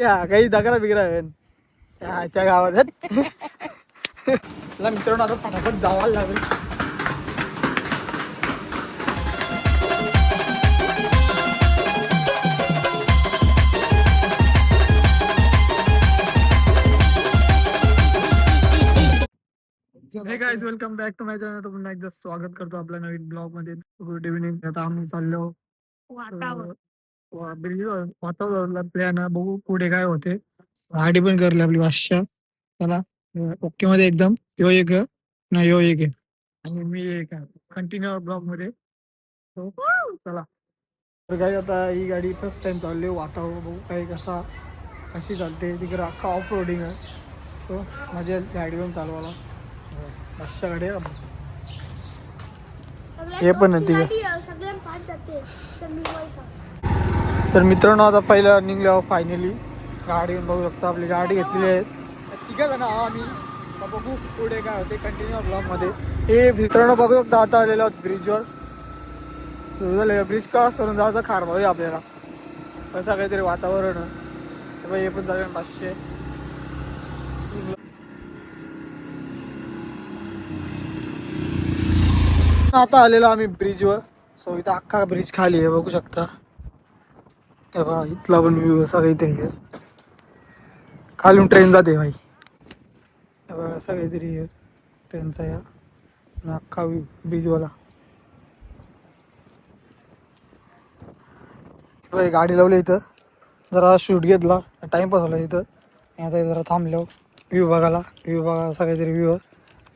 या काही दगरा बिगरा याच्या गावात मित्रांनो आता फटाफट जावायला लागेल. Hey guys welcome back to my channel. पुन्हा एकदा स्वागत करतो आपल्या नवीन ब्लॉग मध्ये. Good evening. आता आम्ही चाललो वातावरण प्लॅन बघू पुढे काय होते. गाडी पण करली आपली वाशा. चला ओके मध्ये एकदम. यो एक ना यो एक आहे आणि मी एक आहे कंटिन्यू ब्लॉग मध्ये. चला तर काय आता ही गाडी फर्स्ट टाइम चालली. वातावरण बघू काही कशी चालते. तिकडे अख्खा ऑफ रोडिंग आहे. सो माझ्या गाडीवरून चालवायला अशा गाडी हे पण नाही. तर मित्रांनो आता पहिला निघलो फायनली. गाडी बघू शकतो आपली गाडी घेतलेली आहे. तिघं जण आहो आम्ही. बघू पुढे काय होते कंटिन्यू ब्लॉग मध्ये. हे मित्रांनो बघू शकतो आता आलेलो आहोत ब्रिजवर. ब्रिज क्रॉस करून जायचं खारभाऊ आहे आपल्याला. कसं काहीतरी वातावरण हे पण जाऊया 500. आता आलेलो आम्ही ब्रिजवर. सो इथं अख्खा ब्रिज खाली आहे बघू शकता. बघा इथला पण व्ह्यू असा काहीतरी आहे. खालून ट्रेन जाते भाई. बघा असा काहीतरी आहे ट्रेनचा या अख्खा व्ह्यू ब्रिजवाला. गाडी लावली इथं जरा शूट घेतला. टाइमपास झाला इथं. आता जरा थांबलो व्ह्यू बघायला. व्ह्यू बघा असा काहीतरी व्ह्यू.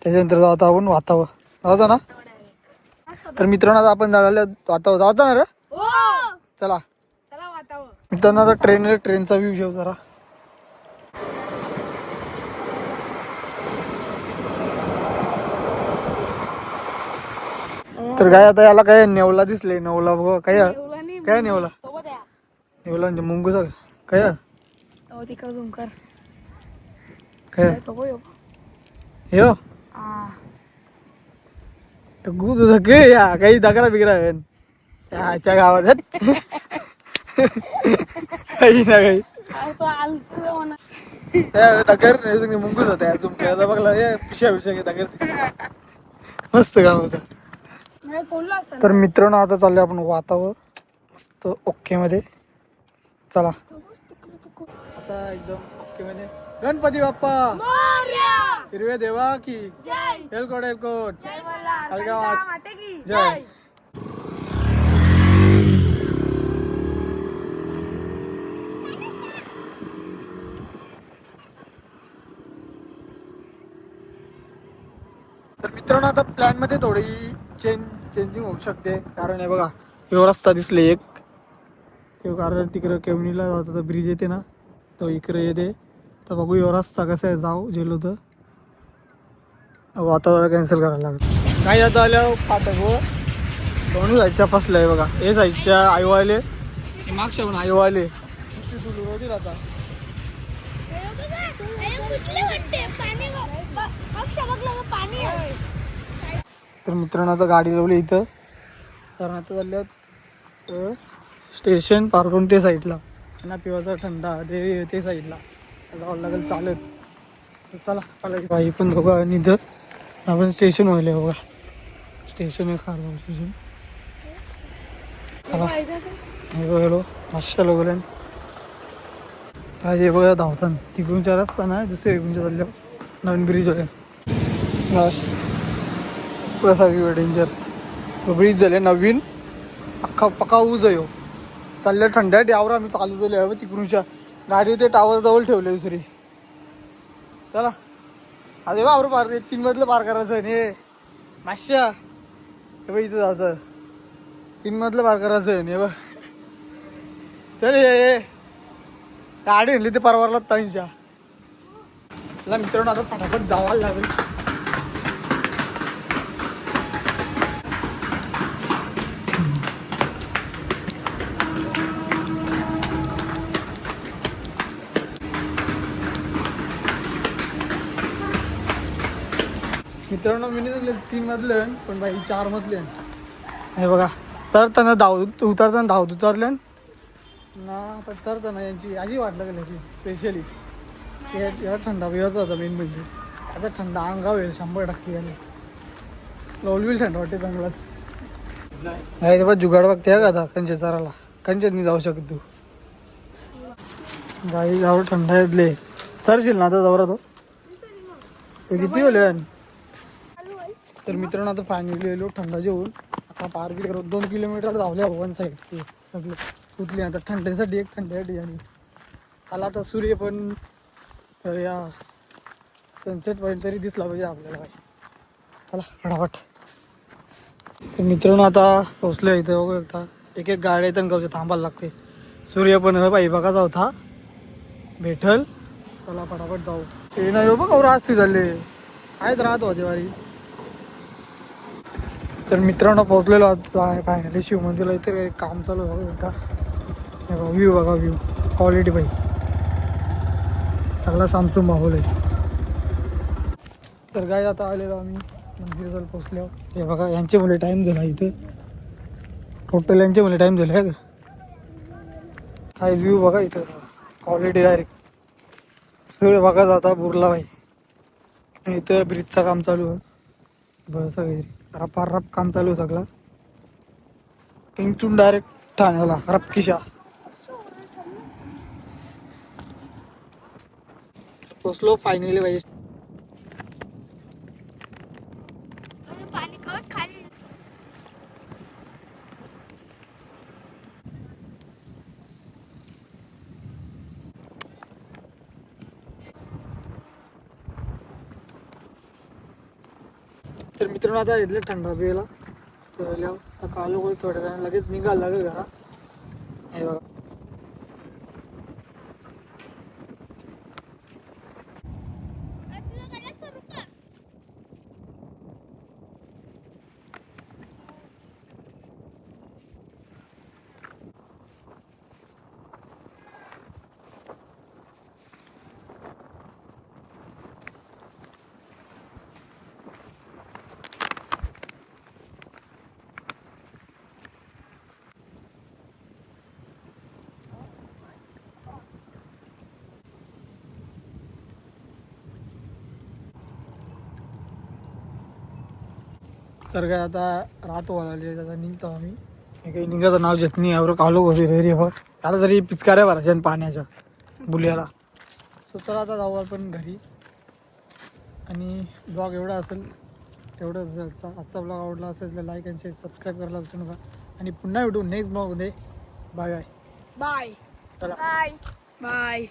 त्याच्यानंतर जाता आपण वातावरण जाता ना. तर मित्रांनो आता आपण वातावरण जाता ना रे. चला मित्रांनो आता ट्रेनचा व्ह्यू घेऊ जरा. तर काय आता याला काय नेवला दिसले. नेवला बघ काय काय नेवला नेवला म्हणजे मुंगूचा काय काय यो गु तुझं के या काही दगरा बिगरा याच्या गावात काही ना काही दगर मुंगूच होता अजून बघला पिशा दगर मस्त काम होतं. तर मित्रांनो आता चालले आपण वातावरण मस्त ओके मध्ये. चला आता एकदम ओके मध्ये. गणपती बाप्पा हिरव्या देवा की एलकोट एलकोट जय. तर मित्रांनो आता प्लॅन मध्ये थोडी चेंजिंग होऊ शकते. कारण हे बघा हे रस्ता दिसले एक. कारण तिकडे केवणीला जातो ब्रिज येते ना तो इकडे येते. तर बघू यो रस्ता कसा आहे जाऊ गेलो तर वातावरण कॅन्सल करायला लागत नाही. आता आल्या फाटकवर दोन्ही साईडच्या फसल्या आहे बघा. हे साईडच्या आईवाले मागच्या पण आईवाले होती आता. तर मित्रांनो आता गाडी लावली इथं. कारण आता चालल्यात स्टेशन पार करून ते साईडला त्यांना पिवायचा थंडा ते साईडला जावं लागेल चालत. चला बाई पण बघा. आणि इथं आपण स्टेशन व्हायला बघा. स्टेशन आहे खारगाव स्टेशन. हॅलो माशा लोक काय बघा धावताना तिकडूनच्या रस्ता ना दुसऱ्या इकडूनच्या चालल्या नवीन ब्रिज होते. कसा डेंजर ब्रिज झाले नवीन अख्खा पका ऊज आहे. चालल्या थंड्या यावर आम्ही चालू झाले तिकडूनच्या गाडी ते टावर जवळ ठेवले दुसरी. चला अरे बाबर पार 3 मधलं पार करायचं आहे माश्या. हे बघ इथं जायचं 3 मधलं पार करायचं आहे बघ. चल ये गाडी आणली ते परवारला ताईंच्या. मित्रांनो आता फटाफट जावायला लागेल. मित्रांनो मी 3 मधले पण बाई 4 मधले हे बघा. चढताना उतरताना धावत उतरले ना पण चढतं ना यांची आजी वाट लागेल याची स्पेशली एवढा थंडा वेळच होता मेन म्हणजे आता थंड अंगाव येईल 100% याने लोलविल थंड वाटते चांगलाच नाही ते बघ जुगाड बघते का आता कंचे चाराला कंच्यात नाही जाऊ शकत तू गाई जाऊ थंड येतले चरशील ना आता जवळ तो ते किती होले तर मित्रांनो आता फायनली गेलो थंड जेवून आता पार किलो 2 किलोमीटर धावले वन साईड ते सगळे उतले आता थंडीसाठी एक थंडीसाठी आणि आला आता सूर्य पण तर या सनसेट पॉईंट तरी दिसला पाहिजे आपल्याला काय चला फटाफट तर मित्रांनो आता पोचलो इथं बघू शकता एक एक गाड्या येतं गावचे थांबायला लागते सूर्य पण बाई बघायचा होता भेटल चला फटाफट जाऊ ते नाही बघ रास्ते झाले आहेत राहतो जेवारी तर मित्रांनो पोहोचलेलो आहे फायनली शिव मंदिरला इथे काम चालू आहे बघा व्ह्यू बघा व्ह्यू क्वालिटी बाई सगळा सामसूम माहोल आहे तर काय आता आलेलो आम्ही मंदिराजवळ पोहोचल्यावर हे बघा यांचे मुले टाईम झाला इथे टोटल यांचे मुले टाईम झाले का काय व्ह्यू बघा इथं क्वालिटी डायरेक्ट सूर्य बघा जाता बुरला बाई इथं ब्रिजचं काम चालू आहे बस वगैरे रपार रप काम चालू आहे सगळं इथून डायरेक्ट ठाण्याला रपकिशा पोचलो फायनली पाहिजे तर मित्रांनो आता इथले थंडा पिला आता कालो कोणी थोड्या वेळाने लगेच निघायला लागेल घरा हे बघा तर काय आता राहतो आले त्याचा निघतो आम्ही हे काही निघाचं नाव घेत नाही एवढं कालो होते घरी बघ त्याला तरी पिचकाऱ्या भरायच्या पाण्याच्या बुलियाला सो चला आता जाऊ आपण घरी आणि ब्लॉग एवढा असेल तेवढंच आजचा ब्लॉग आवडला असेल तर लाईक आणि शेअर सबस्क्राईब करायला विसरू नका आणि पुन्हा भेटू नेक्स्ट ब्लॉगमध्ये बाय बाय बाय चला बाय बाय